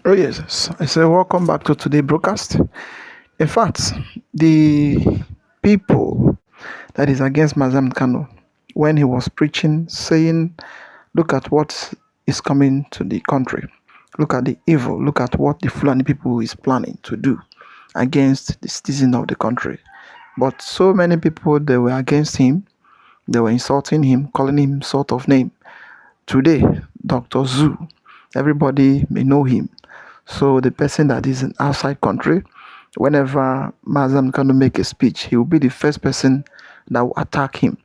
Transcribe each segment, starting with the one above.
Oh, yes. I say, welcome back to today's broadcast. In fact, the people that is against Mazi Nnamdi Kanu, when he was preaching, saying, look at what is coming to the country, look at the evil, look at what the Fulani people is planning to do against the citizens of the country. But so many people, they were against him, they were insulting him, calling him sort of name. Today, Dr. Zoo, everybody may know him. So the person that is in outside country, whenever Mazi Nnamdi Kanu make a speech, he will be the first person that will attack him,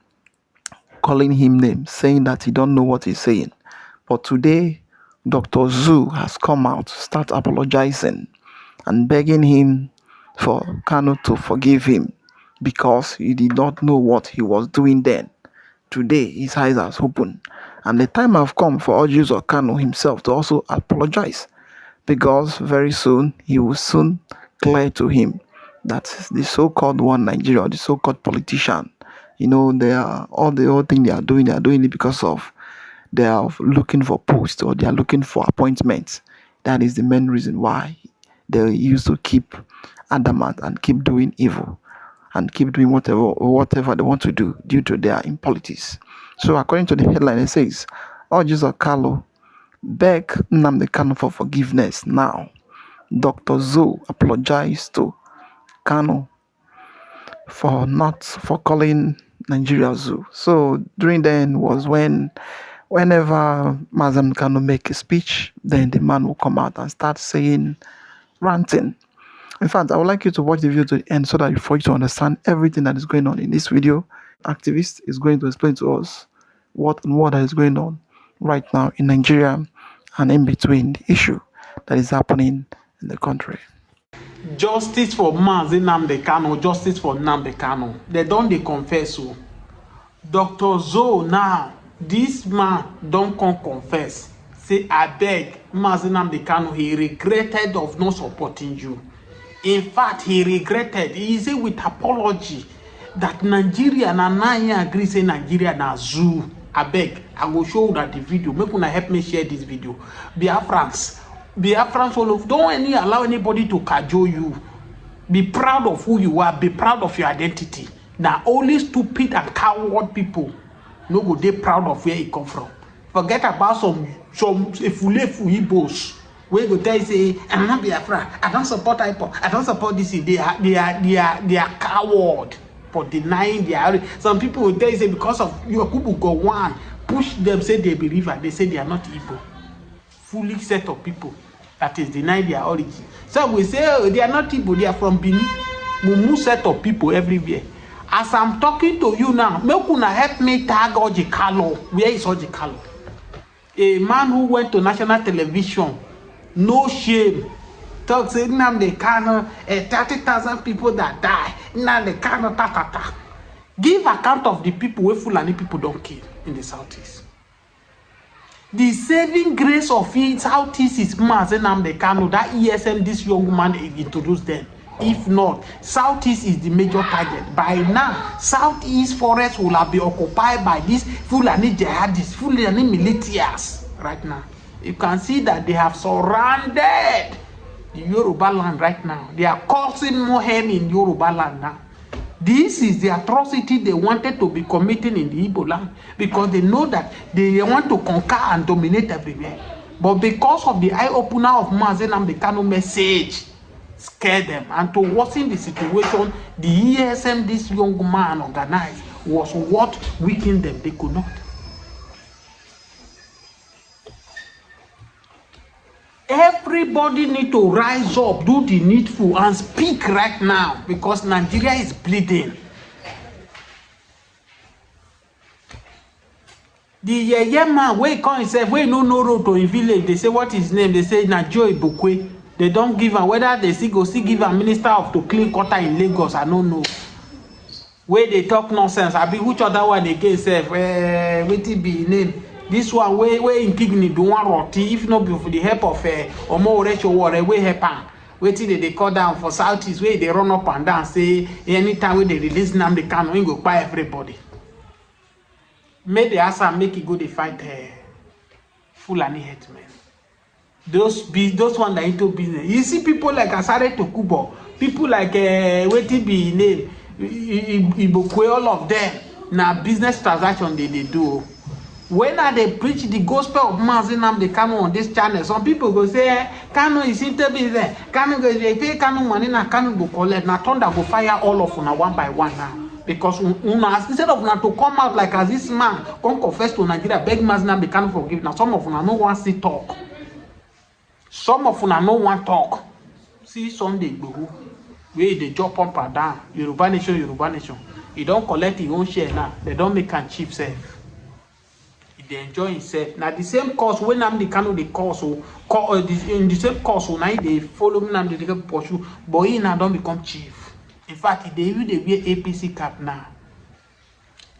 calling him names, saying that he don't know what he's saying. But today, Dr. Zoo has come out, start apologizing and begging him for Kanu to forgive him because he did not know what he was doing then. Today, his eyes are open. And the time have come for Orji Uzor Kalu himself to also apologize because very soon he will soon clear to him that the so-called one Nigeria, the so-called politician, they are all the whole thing they are doing it because of they are looking for posts or they are looking for appointments. That is the main reason why they used to keep adamant and keep doing evil and keep doing whatever they want to do due to their impolities. So according to the headline, it says, Orji Uzor Kalu beg Nnamdi Kanu for forgiveness now. Dr. Zoe apologized to Kanu for calling Nigeria Zoo. So during then was whenever Mazi Nnamdi Kanu make a speech, then the man will come out and start saying ranting. In fact, I would like you to watch the video to the end so that for you to understand everything that is going on in this video. Activist is going to explain to us what is going on right now in Nigeria and in between the issue that is happening in the country. Justice for Mazi Nnamdi Kanu, justice for Nnamdi Kanu. They don't confess. So. Dr. Zoe now, this man don't come confess. Say, I beg Mazi Nnamdi Kanu, he regretted of not supporting you. In fact, he regretted. He said with apology that Nigeria and I agree say Nigeria na zoo. I beg, I will show you that the video. Make una help me share this video. Biafrans don't allow anybody to cajole you. Be proud of who you are. Be proud of your identity. Now, only stupid and coward people no go they proud of where it come from. Forget about some efulefu Igbos. Where go tell you say, I'm not Biafra. I don't support IPOB. I don't support this. They are coward for denying their. Some people will tell you say because of your Kubu go one push them say they believe and they say they are not Igbo. Fully set of people that is denying their origin. So we say oh, they are not Igbo. They are from Benin. Mumu set of people everywhere. As I'm talking to you now, make una help me tag Orji Kalu. Where is Orji Kalu? A man who went to national television. No shame. Talk say Nnamdi Kanu, 30,000 people that die. Nnamdi Kanu, ta. Give account of the people where Fulani people don't kill in the southeast. The saving grace of it, southeast is Mazi Nnamdi Kanu. That ESM, this young man introduced them. If not, southeast is the major target. By now, southeast forest will have been occupied by these Fulani jihadists, Fulani militias. Right now. You can see that they have surrounded the Yoruba land right now. They are causing more harm in Yoruba land now. This is the atrocity they wanted to be committing in the Igbo land because they know that they want to conquer and dominate everywhere. But because of the eye-opener of Mazi Nnamdi Kanu message, scared them. And to worsen the situation, the ESM this young man organized was what weakened them. They could not. Everybody need to rise up, do the needful, and speak right now because Nigeria is bleeding. The man where he come himself, where no road to a village, they say what his name? They say Najo Ibukwe. They don't give him whether they still give a minister of to clean quarter in Lagos. I don't know. Where they talk nonsense. I be which other one again say wait it be name. This one where in kidney do one roti if not for the help of Omo Orecho Ware where help am. Waiting they call down for southeast where they run up and down say anytime when they release Nnamdi Kanu we go buy everybody. Make the answer make it go they fight Fulani headmen. Those one that into business. You see people like Asare Tokubo, people like wetin be name, Ibokwe, all of them. Now business transaction they do. When they preach the gospel of Mazi Nnamdi Kanu on this channel, some people go say, Kanu is into business. Kanu go they pay Kanu money, na Kanu go collect. Now thunder go fire all of una one by one now. Because instead of una to come out like as this man come confess to Nigeria, beg Mazi Nnamdi Kanu forgive. Now some of una no want to talk. Some of una no want talk. See Sunday go where they jump up and down. Yoruba nation, Yoruba nation. He don't collect his own share now. They don't make him cheap self. They enjoy himself. Now the same course when Nnamdi Kanu the course in the same course now they follow Nnamdi Kanu pursue, but he now don't become chief. In fact, they wear APC cap now.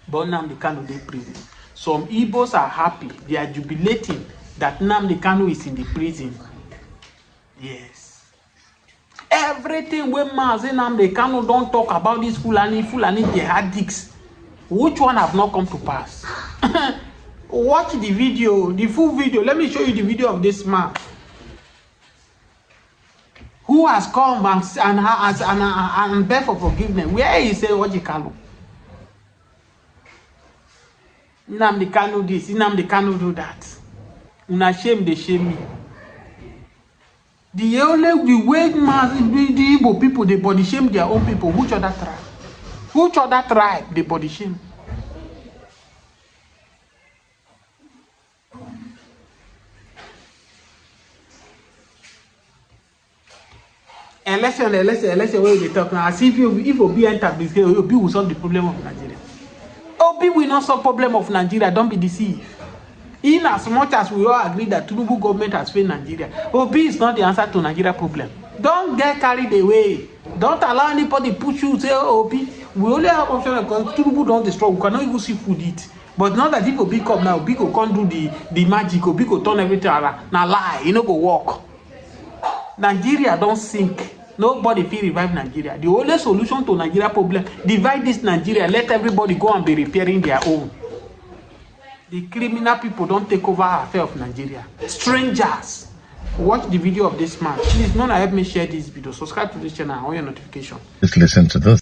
But Nnamdi Kanu they prison. Some Igbos are happy. They are jubilating that Nnamdi Kanu is in the prison. Yes. Everything when Mazi Nnamdi Kanu don't talk about this Fulani jihadics. Which one have not come to pass? Watch the video, the full video. Let me show you the video of this man who has come and beg for forgiveness. Where he say Orji Kalu? Nnamdi Kanu this, Nnamdi Kanu do that. Una shame, they shame me. The way the Igbo people they body shame their own people. Which other tribe? Which other tribe they body shame? Election, where they talk now. As if Obi enter this, Obi will solve the problem of Nigeria. Obi will not solve the problem of Nigeria. Don't be deceived. In as much as we all agree that Tinubu government has failed Nigeria, Obi is not the answer to Nigeria problem. Don't get carried away. Don't allow anybody push you say, oh, Obi. We only have option because Tinubu don't destroy. We cannot even see food eat. But not that if Obi come now, Obi go can't do the magic. Obi go turn everything around. Now lie, you know go walk. Nigeria don't sink. Nobody feel revive Nigeria. The only solution to Nigeria problem, divide this Nigeria, let everybody go and be repairing their own. The criminal people don't take over our affair of Nigeria. Strangers. Watch the video of this man. Please, Nona, help me share this video. Subscribe to this channel and on your notification. Just listen to this.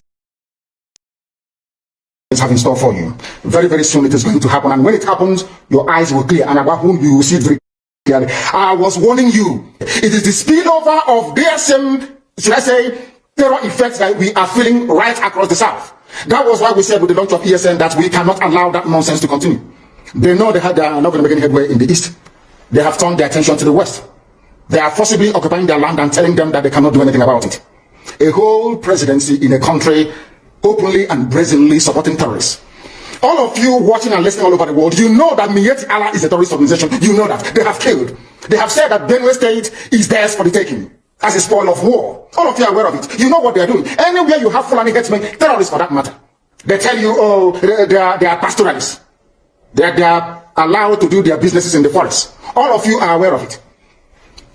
Have in store for you. Very, very soon it is going to happen. And when it happens, your eyes will clear. And about whom you will see it very clearly. I was warning you. It is the spillover of their same, should I say, terror effects that we are feeling right across the South. That was why we said with the launch of ESN that we cannot allow that nonsense to continue. They know they are not going to make any headway in the East. They have turned their attention to the West. They are forcibly occupying their land and telling them that they cannot do anything about it. A whole presidency in a country openly and brazenly supporting terrorists. All of you watching and listening all over the world, you know that Miyetti Allah is a terrorist organization. You know that. They have killed. They have said that Benue State is theirs for the taking as a spoil of war. All of you are aware of it. You know what they are doing. Anywhere you have Fulani headsmen, terrorists for that matter, they tell you, oh, they are pastoralists. They are allowed to do their businesses in the forest. All of you are aware of it.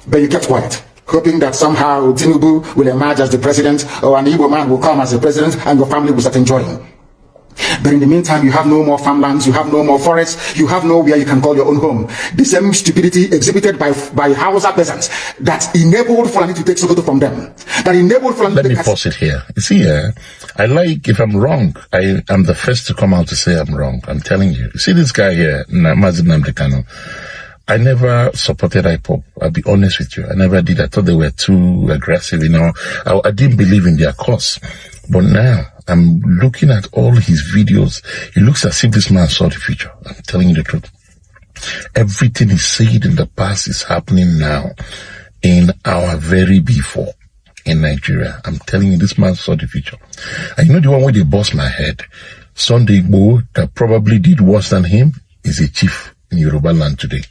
But you kept quiet, hoping that somehow Tinubu will emerge as the president, or an Igbo man will come as the president, and your family will start enjoying. But in the meantime, you have no more farmlands, you have no more forests, you have nowhere you can call your own home. The same stupidity exhibited by Hausa peasants that enabled Fulani to take Sokoto from them. That enabled Fulani to take... Let me pause it here. You see, I like, if I'm wrong, I am the first to come out to say I'm wrong. I'm telling you. You see this guy here, Mazi Nnamdi Kanu. I never supported IPOB. I'll be honest with you. I never did. I thought they were too aggressive, you know. I didn't believe in their cause. But now, I'm looking at all his videos. It looks as if this man saw the future. I'm telling you the truth. Everything he said in the past is happening now in our very before in Nigeria. I'm telling you, this man saw the future. And you know the one where they bust my head? Sunday Igbo, that probably did worse than him, is a chief in Yoruba land today.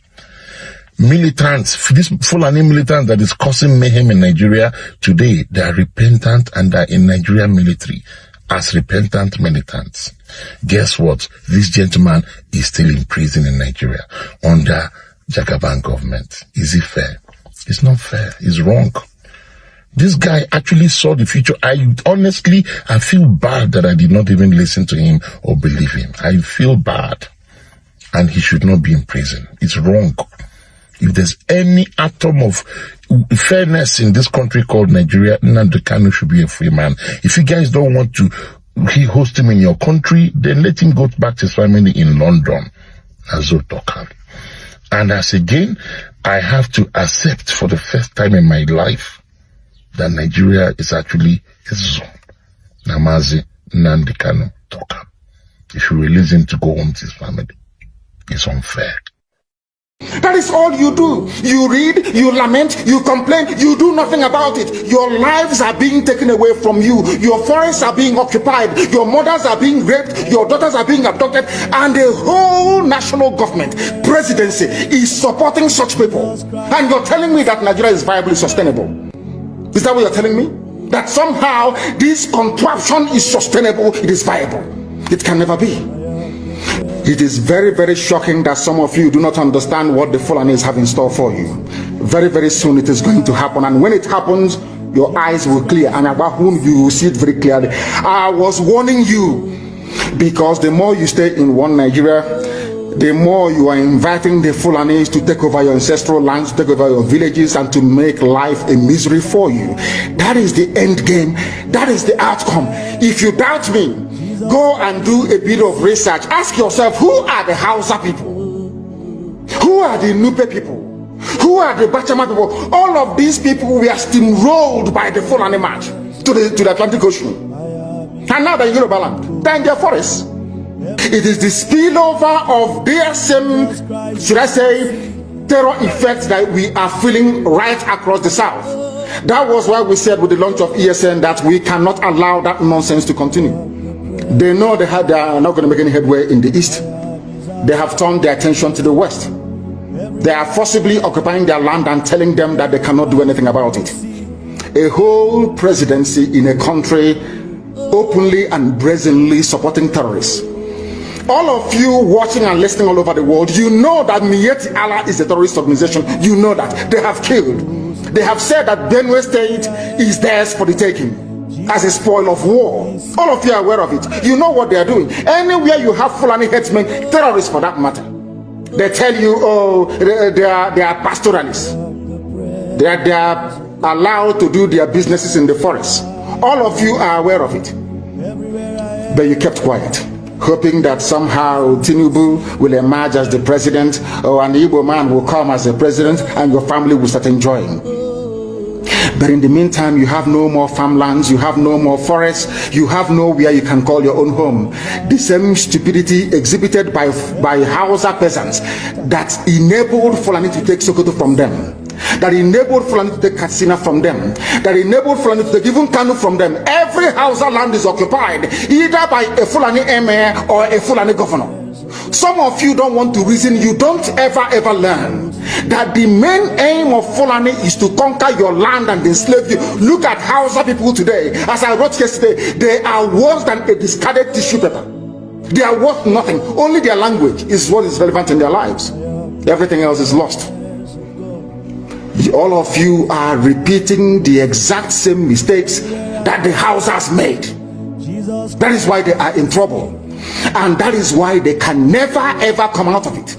Militants, this Fulani militant that is causing mayhem in Nigeria today, they are repentant and are in Nigerian military as repentant militants. Guess what? This gentleman is still in prison in Nigeria under Jagaban government. Is it fair? It's not fair. It's wrong. This guy actually saw the future. I feel bad that I did not even listen to him or believe him. I feel bad. And he should not be in prison. It's wrong. If there's any atom of fairness in this country called Nigeria, Nnamdi Kanu should be a free man. If you guys don't want to host him in your country, then let him go back to his family in London. And as again, I have to accept for the first time in my life that Nigeria is actually a zone. Mazi Nnamdi Kanu Toka. If you release him to go home to his family, it's unfair. That is all you do. You read, you lament, you complain, you do nothing about it. Your lives are being taken away from you. Your forests are being occupied. Your mothers are being raped. Your daughters are being abducted. And the whole national government, presidency, is supporting such people. And you're telling me that Nigeria is viably sustainable. Is that what you're telling me? That somehow this contraption is sustainable, it is viable. It can never be. It is very, very shocking that some of you do not understand what the Fulanis have in store for you. Very, very soon it is going to happen. And when it happens, your eyes will clear. And about whom you will see it very clearly. I was warning you, because the more you stay in one Nigeria, the more you are inviting the Fulanis to take over your ancestral lands, to take over your villages, and to make life a misery for you. That is the end game. That is the outcome. If you doubt me, go and do a bit of research. Ask yourself, who are the Hausa people? Who are the Nupe people? Who are the Bachama people? All of these people were steamrolled by the Fulani march to the Atlantic Ocean. And now they're in Yoruba land. They're in their forests. It is the spillover of their same, should I say, terror effects that we are feeling right across the South. That was why we said with the launch of ESN that we cannot allow that nonsense to continue. They know they are not going to make any headway in the East. They have turned their attention to the West. They are forcibly occupying their land and telling them that they cannot do anything about it. A whole presidency in a country openly and brazenly supporting terrorists. All of you watching and listening all over the world, you know that Miyetti Allah is a terrorist organization. You know that. They have killed. They have said that Benue State is theirs for the taking, as a spoil of war. All of you are aware of it. You know what they are doing. Anywhere you have Fulani headsmen, terrorists for that matter, they tell you, oh, they are pastoralists. They are allowed to do their businesses in the forest. All of you are aware of it. But you kept quiet, hoping that somehow Tinubu will emerge as the president, or an Igbo man will come as the president, and your family will start enjoying. But in the meantime, you have no more farmlands, you have no more forests, you have nowhere you can call your own home. The same stupidity exhibited by Hausa peasants that enabled Fulani to take Sokoto from them, that enabled Fulani to take Katsina from them, that enabled Fulani to take even Kanu from them. Every Hausa land is occupied either by a Fulani emir or a Fulani governor. Some of you don't want to reason. You don't ever learn that the main aim of Fulani is to conquer your land and enslave you. Look at Hausa people today. As I wrote yesterday, they are worse than a discarded tissue paper. They are worth nothing. Only their language is what is relevant in their lives. Everything else is lost. All of you are repeating the exact same mistakes that the Hausas made. That is why they are in trouble. And that is why they can never ever come out of it.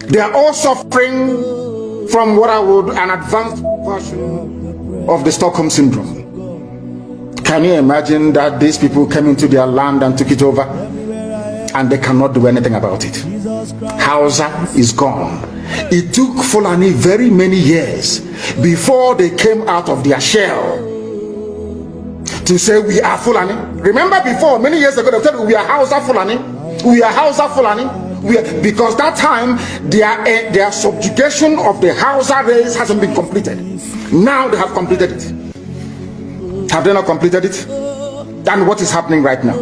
They are all suffering from what I would an advanced version of the Stockholm Syndrome. Can you imagine that these people came into their land and took it over, and they cannot do anything about it? Hausa is gone. It took Fulani very many years before they came out of their shell to say we are Fulani. Remember before, many years ago, they said we are Hausa Fulani. We are Hausa Fulani. Because that time, their subjugation of the Hausa race hasn't been completed. Now they have completed it. Have they not completed it? And what is happening right now?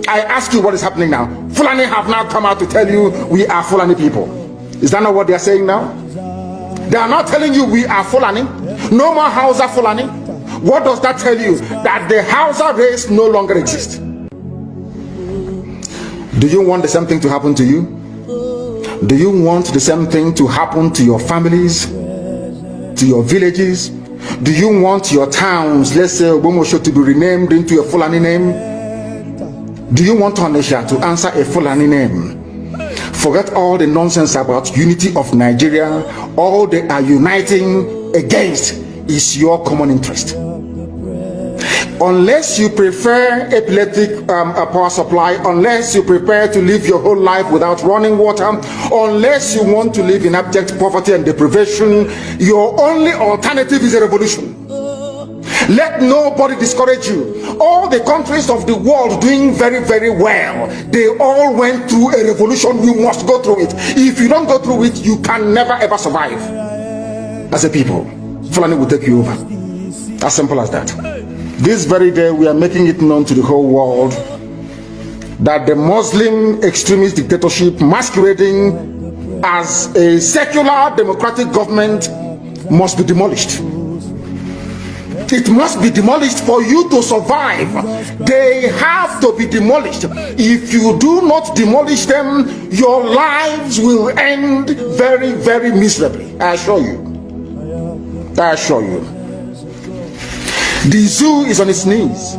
I ask you, what is happening now? Fulani have now come out to tell you we are Fulani people. Is that not what they are saying now? They are not telling you we are Fulani. No more Hausa Fulani. What does that tell you? That the Hausa race no longer exists. Do you want the same thing to happen to you? Do you want the same thing to happen to your families, to your villages? Do you want your towns, let's say Obomosho, to be renamed into a Fulani name? Do you want Onisha to answer a Fulani name? Forget all the nonsense about unity of Nigeria. all they are uniting against is your common interest. Unless you prefer epileptic power supply, unless you prepare to live your whole life without running water, unless you want to live in abject poverty and deprivation, your only alternative is a revolution. Let nobody discourage you. All the countries of the world doing very, very well, they all went through a revolution. You must go through it. If you don't go through it, you can never ever survive. As a people, Fulani will take you over. As simple as that. This very day, we are making it known to the whole world that the Muslim extremist dictatorship masquerading as a secular democratic government must be demolished. It must be demolished for you to survive. They have to be demolished. If you do not demolish them, your lives will end very, very miserably. I assure you. I assure you. The zoo is on its knees.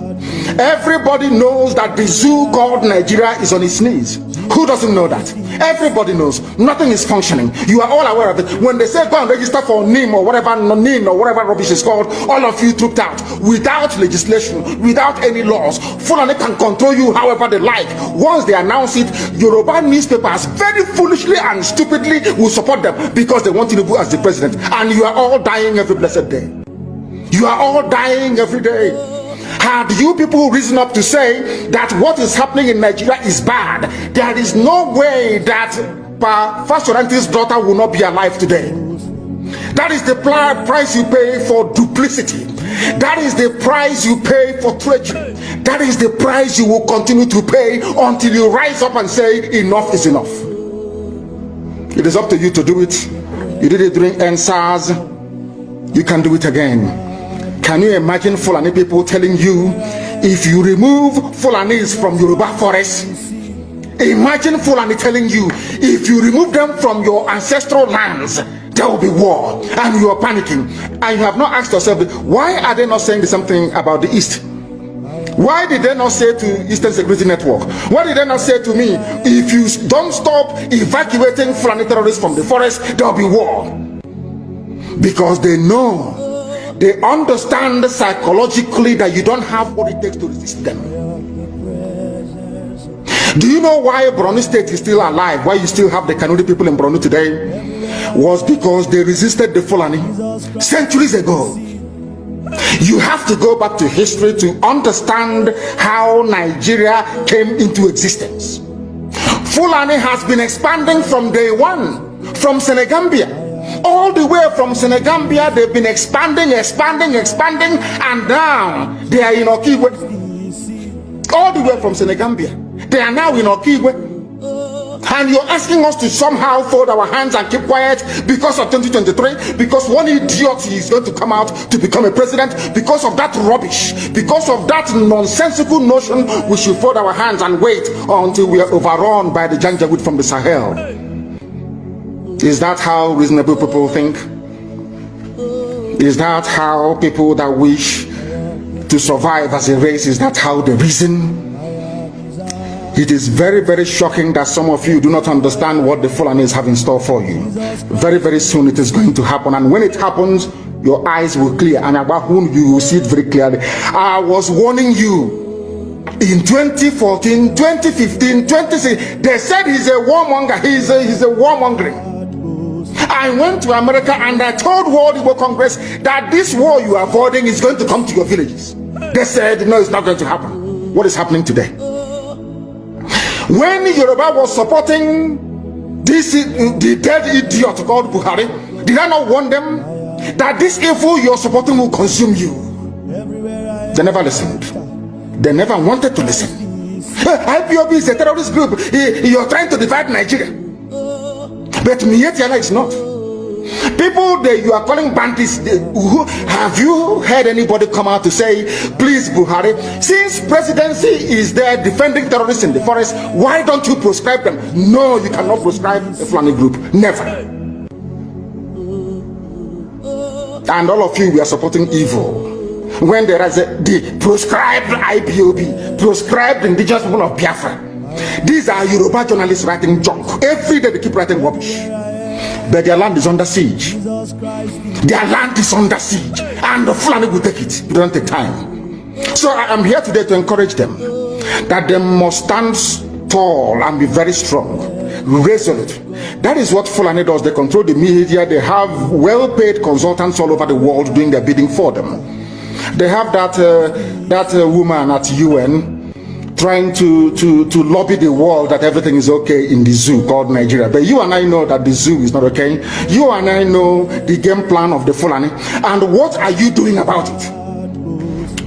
Everybody knows that the zoo called Nigeria is on its knees. Who doesn't know that? Everybody knows. Nothing is functioning. You are all aware of it. When they say go and register for NIM or whatever, NIM or whatever rubbish is called, all of you trooped out without legislation, without any laws. Fulani can control you however they like. Once they announce it, Yoruba newspapers very foolishly and stupidly will support them because they want Tinubu as the president. And you are all dying every blessed day. You are all dying every day. Had you people risen up to say that what is happening in Nigeria is bad, there is no way that Fashoranti's daughter will not be alive today. That is the price you pay for duplicity. That is the price you pay for treachery. That is the price you will continue to pay until you rise up and say enough is enough. It is up to you to do it. You did it during NSAS. You can do it again. Can you imagine Fulani people telling you, if you remove Fulanis from Yoruba forests, imagine Fulani telling you, if you remove them from your ancestral lands, there will be war, and you are panicking. And you have not asked yourself, why are they not saying the same thing about the East? Why did they not say to Eastern Security Network? Why did they not say to me, if you don't stop evacuating Fulani terrorists from the forest, there will be war? Because they know, they understand psychologically that you don't have what it takes to resist them. Do you know why Borno State is still alive? Why you still have the Kanuri people in Borno today? Was because they resisted the Fulani centuries ago. You have to go back to history to understand how Nigeria came into existence. Fulani has been expanding from day one, from Senegambia. All the way from Senegambia, they've been expanding, and now they are in Okigwe. All the way from Senegambia, they are now in Okigwe. And you're asking us to somehow fold our hands and keep quiet because of 2023, because one idiot is going to come out to become a president. Because of that rubbish, because of that nonsensical notion, we should fold our hands and wait until we are overrun by the Janjaweed from the Sahel. Is that how reasonable people think? Is that how people that wish to survive as a race, is that how they reason? It is very, very shocking that some of you do not understand what the Fulanis have in store for you. Very, very soon it is going to happen, and when it happens, your eyes will clear, and about whom you will see it very clearly. I was warning you in 2014, 2015, 2016. They said he's a warmonger. He's a warmongering. I went to America and I told World Igbo Congress that this war you are avoiding is going to come to your villages. They said, no, it's not going to happen. What is happening today? When Yoruba was supporting this, the dead idiot called Buhari, did I not warn them that this evil you're supporting will consume you? They never listened. They never wanted to listen. IPOB is a terrorist group. You're trying to divide Nigeria. But Mietiana is not. People that you are calling bandits, have you heard anybody come out to say, please Buhari, since presidency is there defending terrorists in the forest, why don't you proscribe them? No, you cannot proscribe a Fulani group. Never. And all of you, we are supporting evil. When there is the proscribed IPOB, proscribed Indigenous People of Biafra. These are Yoruba journalists writing junk. Every day they keep writing rubbish. but their land is under siege. Their land is under siege, and the Fulani will take it. It doesn't take time. So I am here today to encourage them that they must stand tall and be very strong, resolute. That is what Fulani does. They control the media. They have well-paid consultants all over the world doing their bidding for them. They have that woman at UN trying to lobby the world that everything is okay in the zoo called Nigeria. But you and I know that the zoo is not okay. You and I know the game plan of the Fulani. And what are you doing about it?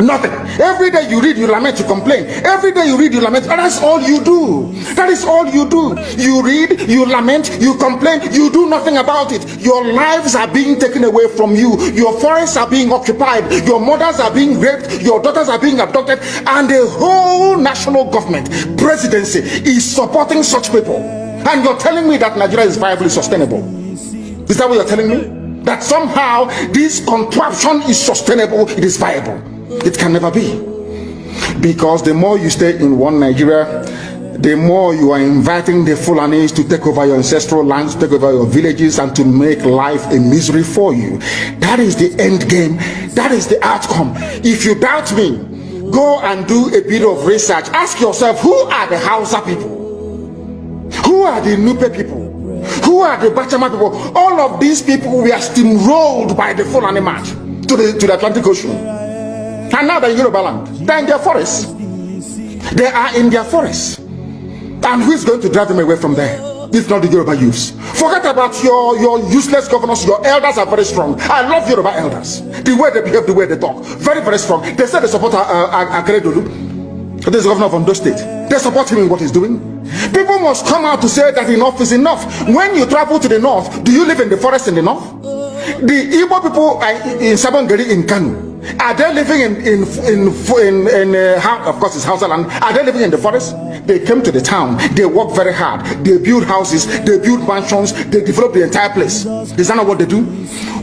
Nothing. Every day you read, you lament, you complain. Every day you read, you lament. And that's all you do. That is all you do. You read, you lament, you complain. You do nothing about it. Your lives are being taken away from you. Your forests are being occupied. Your mothers are being raped. Your daughters are being abducted. And the whole national government, presidency, is supporting such people. And you're telling me that Nigeria is viably sustainable. Is that what you're telling me? That somehow this contraption is sustainable, it is viable. It can never be. Because the more you stay in one Nigeria, the more you are inviting the Fulanis to take over your ancestral lands, to take over your villages, and to make life a misery for you. That is the end game. That is the outcome. If you doubt me, go and do a bit of research. Ask yourself, who are the Hausa people? Who are the Nupe people? Who are the Bachama people? All of these people were steamrolled by the Fulani march to the Atlantic Ocean. And now they're in Yoruba land. They're in their forests. They are in their forests. And who is going to drive them away from there? If not the Yoruba youths. Forget about your useless governors. Your elders are very strong. I love Yoruba elders. The way they behave, the way they talk. Very, very strong. They say they support Akeredolu. This is the governor of Ondo State. They support him in what he's doing. People must come out to say that enough is enough. When you travel to the north, do you live in the forest in the north? The Igbo people in Sabongeri in Kanu, are they living of course it's Hausa land, are they living in the forest? They came to the town, they work very hard, they build houses, they build mansions, they develop the entire place. Is that not what they do?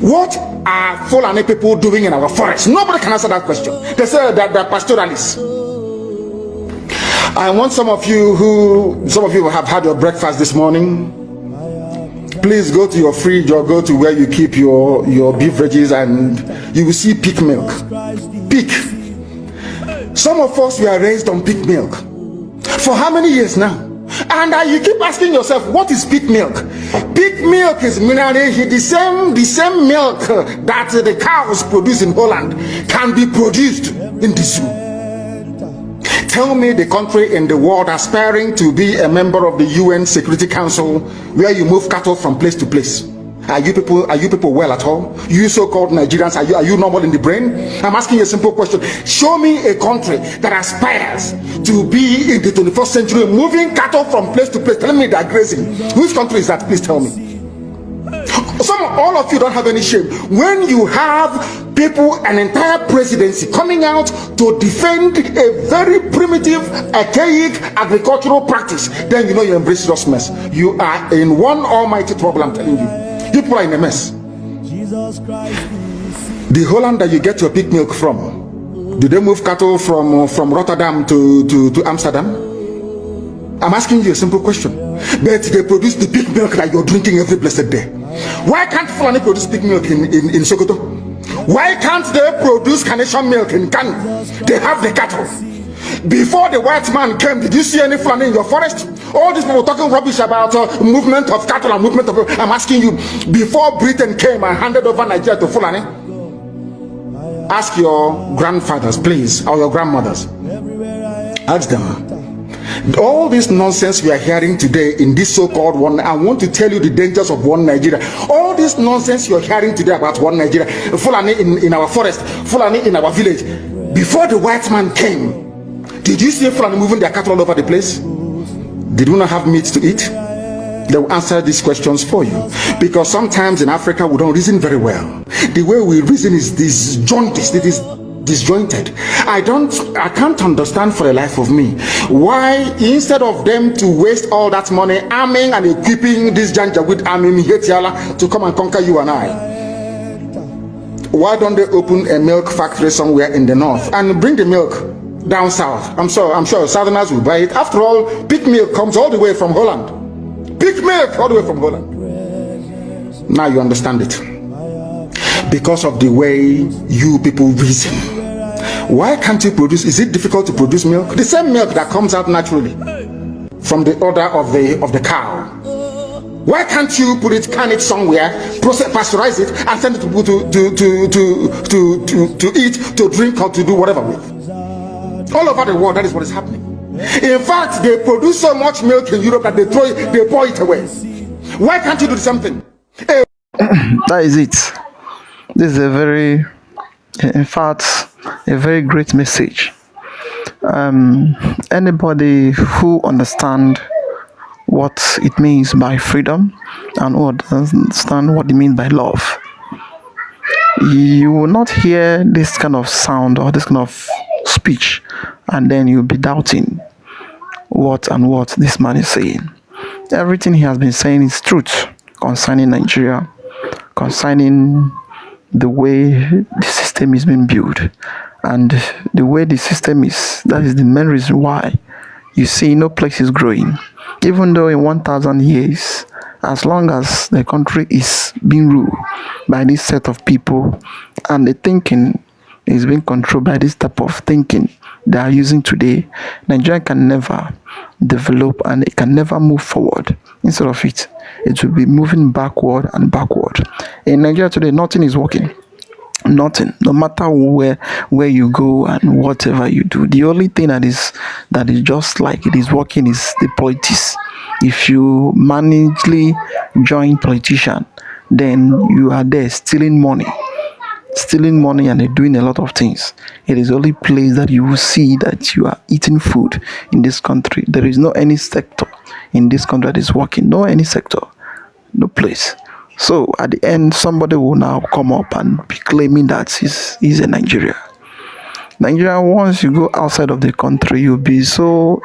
What are Fulani people doing in our forest? Nobody can answer that question. They say that they're pastoralists. I want some of you who have had your breakfast this morning, please go to your fridge or go to where you keep your beverages, and you will see pig milk. Pig. Some of us were raised on pig milk. For how many years now? And you keep asking yourself, what is pig milk? Pig milk is mineral. The same milk that the cows produce in Holland can be produced in the zoo. Tell me the country in the world aspiring to be a member of the UN Security Council where you move cattle from place to place. Are you people well at all? You so-called Nigerians, are you normal in the brain? I'm asking you a simple question. Show me a country that aspires to be in the 21st century moving cattle from place to place. Tell me they're grazing. Which country is that? Please tell me. All of you don't have any shame. When you have people, an entire presidency coming out to defend a very primitive, archaic agricultural practice, then you know you embrace this mess. You are in one almighty trouble, I'm telling you. People are in a mess. The Holland that you get your pig milk from, do they move cattle from Rotterdam to Amsterdam? I'm asking you a simple question. But they produce the pig milk that you're drinking every blessed day. Why can't Fulani produce pig milk in Sokoto? Why can't they produce carnation milk in Kanu? They have the cattle. Before the white man came, did you see any Fulani in your forest? All these people talking rubbish about movement of cattle and movement of... I'm asking you, before Britain came and handed over Nigeria to Fulani, ask your grandfathers, please, or your grandmothers. Ask them. All this nonsense we are hearing today in this so-called one, I want to tell you the dangers of one Nigeria. All this nonsense you're hearing today about one Nigeria, Fulani in our forest, Fulani in our village. Before the white man came, did you see Fulani moving their cattle all over the place? Did we not have meat to eat? They will answer these questions for you. Because sometimes in Africa we don't reason very well. The way we reason is disjointed. It is disjointed. I can't understand for the life of me why, instead of them to waste all that money arming and equipping this Janjaweed army Mihetiala to come and conquer you and I, why don't they open a milk factory somewhere in the north and bring the milk down south? I'm sure southerners will buy it. After all, pig milk comes all the way from Holland. Pig milk all the way from Holland. Now you understand it. Because of the way you people reason. Why can't you produce? Is it difficult to produce milk? The same milk that comes out naturally from the udder of the cow. Why can't you put it, can it somewhere, process, pasteurize it, and send it to people to eat, to drink, or to do whatever with? All over the world, that is what is happening. In fact, they produce so much milk in Europe that they pour it away. Why can't you do the same thing? That is it. This is a very great message. Anybody who understands what it means by freedom and who understand what it means by love, you will not hear this kind of sound or this kind of speech and then you'll be doubting what this man is saying. Everything he has been saying is truth concerning Nigeria, concerning the way the system is being built and the way the system is. That is the main reason why you see no place is growing. Even though in 1,000 years, as long as the country is being ruled by this set of people and the thinking is being controlled by this type of thinking they are using today, Nigeria can never develop and it can never move forward. Instead of it will be moving backward and backward. In Nigeria today, nothing is working. Nothing, no matter where you go and whatever you do. The only thing that is just like it is working is the politics. If you managely join politician, then you are there stealing money and they're doing a lot of things. It is the only place that you will see that you are eating food in this country. There is no any sector in this country that is working. No any sector, no place. So at the end, somebody will now come up and be claiming that he's a Nigeria. Nigeria, once you go outside of the country, you'll be so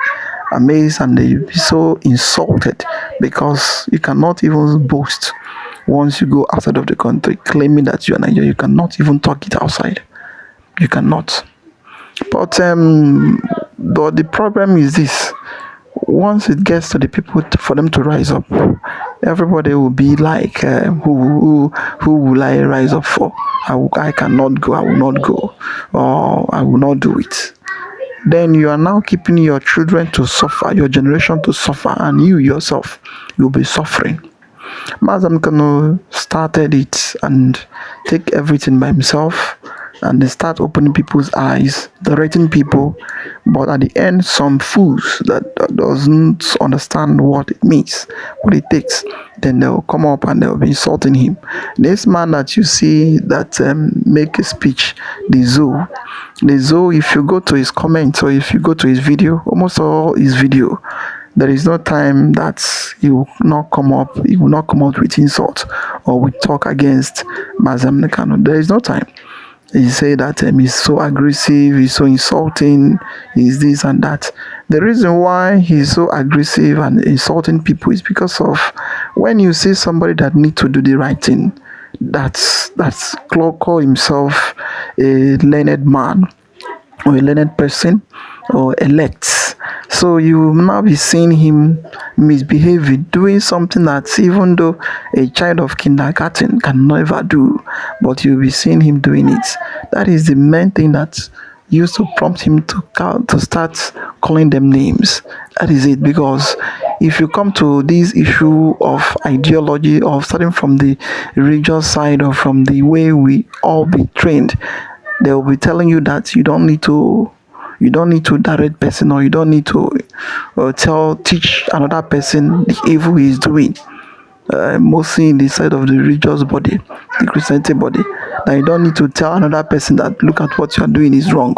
amazed and you'll be so insulted because you cannot even boast. Once you go outside of the country claiming that you are Nigeria, you cannot even talk it outside. You cannot. But the problem is this. Once it gets to the people for them to rise up, everybody will be like, who will I rise up for? I cannot go, I will not go, or I will not do it. Then you are now keeping your children to suffer, your generation to suffer, and you yourself will be suffering. Mazi Nnamdi Kanu started it and take everything by himself, and they start opening people's eyes, directing people, but at the end, some fools that doesn't understand what it means, what it takes, then they'll come up and they'll be insulting him. This man that you see that make a speech, the zoo, if you go to his comments or if you go to his video, almost all his video, there is no time that he will not come up with insult or with talk against Mazi Nnamdi Kanu. There is no time. He say that he's so aggressive, he's so insulting, he's this and that. The reason why he's so aggressive and insulting people is because of when you see somebody that need to do the right thing, that's call himself a learned man or a learned person or elect. So you will now be seeing him misbehaving, doing something that even though a child of kindergarten can never do, but you'll be seeing him doing it. That is the main thing that used to prompt him to start calling them names. That is it, because if you come to this issue of ideology, of starting from the religious side or from the way we all be trained, they will be telling you that you don't need to direct person, or you don't need to teach another person the evil he is doing. Mostly in the side of the religious body, the Christianity body, that you don't need to tell another person that look at what you are doing is wrong,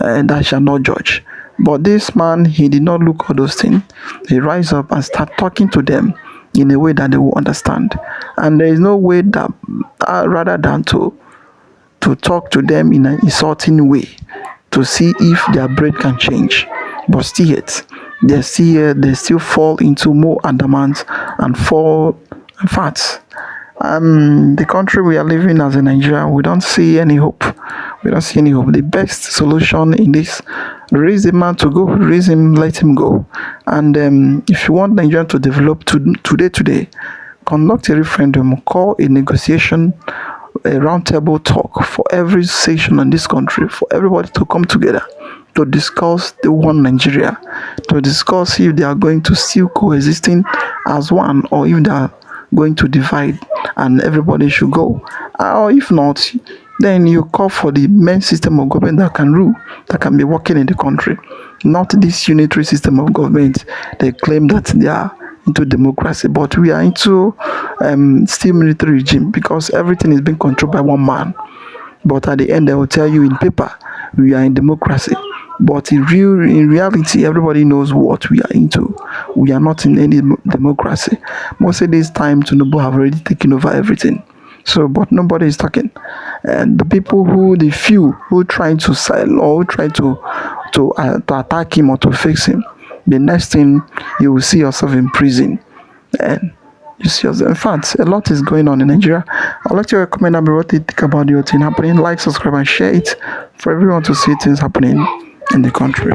and that shall not judge. But this man, he did not look at those things. He rise up and start talking to them in a way that they will understand. And there is no way that rather than to talk to them in an insulting way, to see if their brain can change. But still yet, they still fall into more adamant and fall fat. The country we are living as in Nigeria, we don't see any hope. The best solution in this, raise the man to go, raise him, let him go. And if you want Nigeria to develop today, conduct a referendum, call a negotiation, a roundtable talk for every section in this country, for everybody to come together to discuss the one Nigeria, to discuss if they are going to still coexisting as one or if they are going to divide and everybody should go. Or if not, then you call for the main system of government that can rule, that can be working in the country, not this unitary system of government. They claim that they are into democracy, but we are into still military regime because everything is being controlled by one man. But at the end, they will tell you in paper, we are in democracy. But in reality, everybody knows what we are into. We are not in any democracy. Most of this time, Tinubu have already taken over everything. So, but nobody is talking. And the people the few who try to sell or who try to attack him or to fix him, the next thing you will see yourself in prison. And you see yourself. In fact, a lot is going on in Nigeria. I'd like to recommend that what you think about the thing happening. Like, subscribe, and share it for everyone to see things happening in the country.